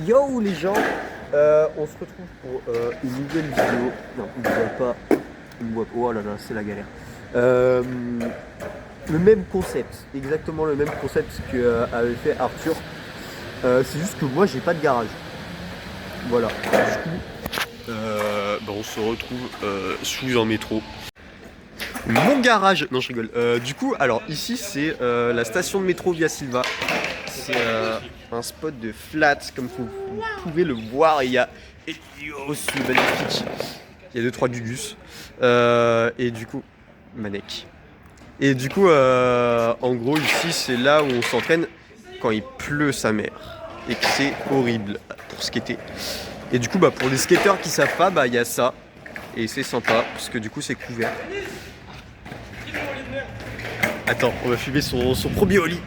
Yo les gens, on se retrouve pour une nouvelle vidéo. Non, on ne voit pas. Oh là là, c'est la galère. Le même concept, exactement le même concept que avait fait Arthur. C'est juste que moi j'ai pas de garage. Voilà. Du coup, on se retrouve sous un métro. Mon garage. Non, je rigole. Du coup, alors ici c'est la station de métro Via Silva. C'est un spot de flat, comme vous pouvez le voir. Il y a. Oh, c'est magnifique. Il y a 2-3 gugus. Et du coup, Manek. Et du coup, en gros, ici, c'est là où on s'entraîne quand il pleut sa mère. Et que c'est horrible pour skater. Et du coup, pour les skateurs qui savent pas, il y a ça. Et c'est sympa, parce que du coup, c'est couvert. Attends, on va filmer son premier ollie.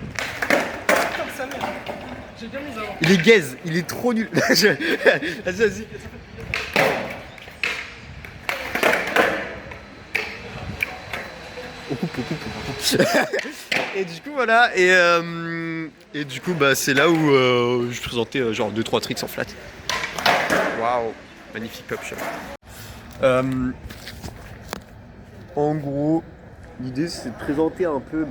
Il est gaze, il est trop nul. Vas-y, vas-y. On coupe. Et du coup, voilà. Et du coup, c'est là où je présentais genre 2-3 tricks en flat. Waouh, magnifique pop shot. En gros, l'idée c'est de présenter un peu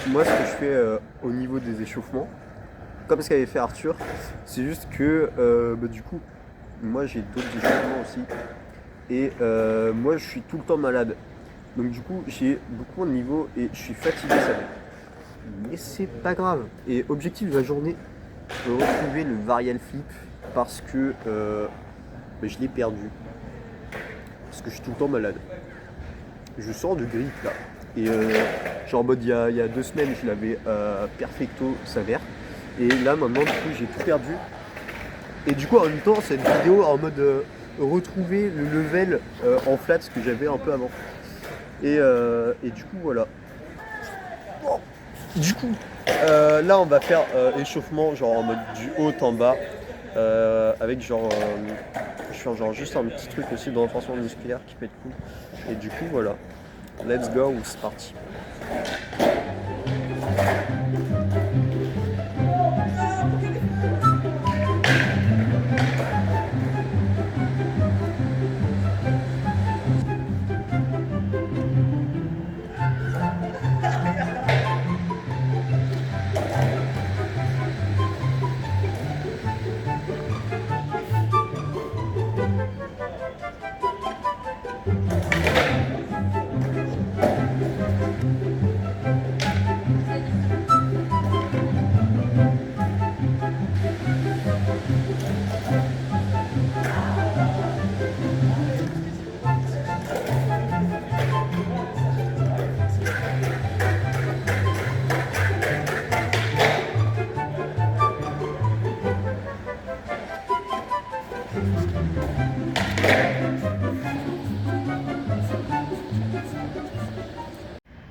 moi ce que je fais au niveau des échauffements. Comme ce qu'avait fait Arthur, c'est juste que du coup, moi j'ai d'autres échauffements aussi. Et moi je suis tout le temps malade. Donc du coup j'ai beaucoup de niveau et je suis fatigué, ça va. Mais c'est pas grave. Et objectif de la journée, retrouver le varial flip parce que je l'ai perdu. Parce que je suis tout le temps malade. Je sors de grippe là. Et genre en mode il y a 2 semaines je l'avais perfecto sévère. Et là maintenant du coup j'ai tout perdu. Et du coup en même temps cette vidéo en mode retrouver le level en flat ce que j'avais un peu avant. Et du coup voilà. Du coup là on va faire échauffement genre en mode du haut en bas. Avec je fais genre juste un petit truc aussi de renforcement musculaire qui peut être cool. Et du coup voilà. Let's go, c'est parti.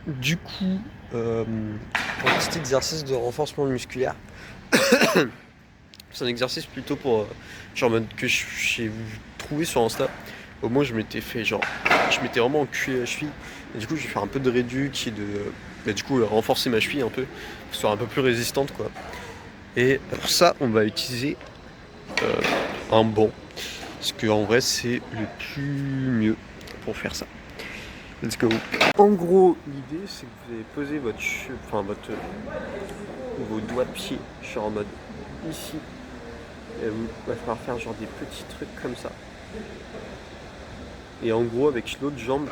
Du coup, un petit exercice de renforcement musculaire. C'est un exercice plutôt pour genre que j'ai trouvé sur Insta. Au moins je m'étais fait je m'étais vraiment enculé la cheville. Et du coup je vais faire un peu de réduc et de du coup renforcer ma cheville un peu, pour qu'elle soit un peu plus résistante quoi. Et pour ça on va utiliser un banc. Parce que en vrai c'est le plus mieux pour faire ça. Let's go. En gros, l'idée c'est que vous allez poser vos doigts de pied, genre en mode ici. Et il va falloir faire genre des petits trucs comme ça. Et en gros, avec l'autre jambe,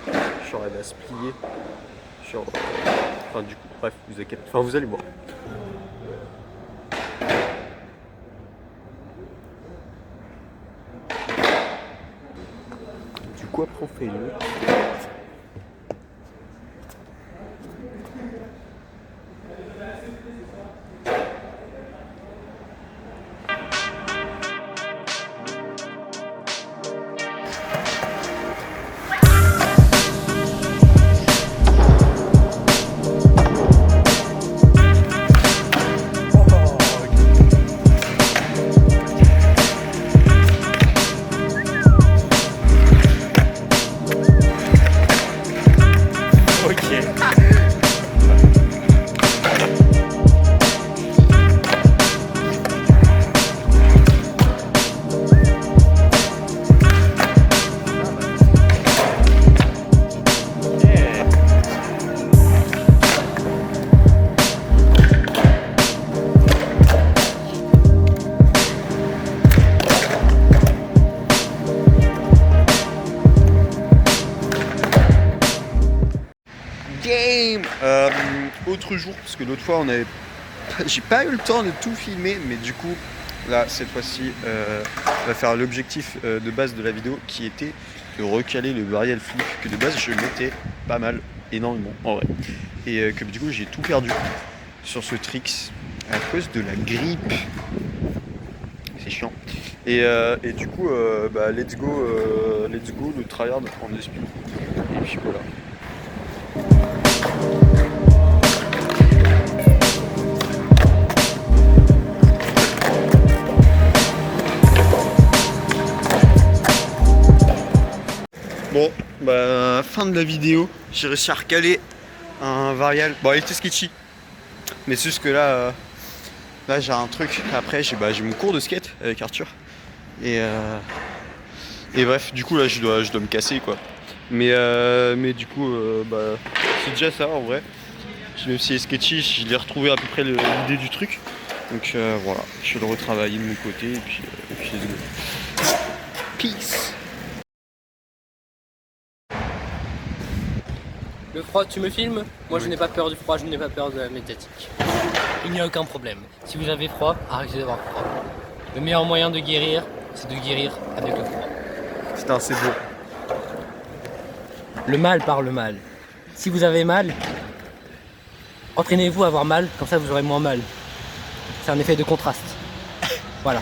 genre elle va se plier. Genre, du coup, bref, vous allez voir. Du coup, après on fait une autre. autre jour, parce que l'autre fois on avait, j'ai pas eu le temps de tout filmer, mais du coup là cette fois-ci on va faire l'objectif de base de la vidéo qui était de recaler le varial flip que de base je mettais pas mal, énormément en vrai, et que du coup j'ai tout perdu sur ce tricks à cause de la grippe. C'est chiant. Et du coup, bah, let's go le tryhard en speed. Et puis voilà. Bon, bah fin de la vidéo, j'ai réussi à recaler un varial. Bon, il était sketchy, mais c'est juste que là, là j'ai un truc. Après, j'ai mon cours de skate avec Arthur. Et bref, du coup là je dois me casser quoi. Mais du coup bah, c'est déjà ça en vrai. Même si c'est sketchy, je l'ai retrouvé à peu près l'idée du truc. Donc voilà, je vais le retravailler de mon côté et puis let's go. Peace. Le froid, tu me filmes? Moi je n'ai pas peur du froid, je n'ai pas peur de la médiatique. Il n'y a aucun problème. Si vous avez froid, arrêtez d'avoir froid. Le meilleur moyen de guérir, c'est de guérir avec le froid. Putain, c'est beau. Le mal par le mal. Si vous avez mal, entraînez-vous à avoir mal, comme ça vous aurez moins mal. C'est un effet de contraste. Voilà.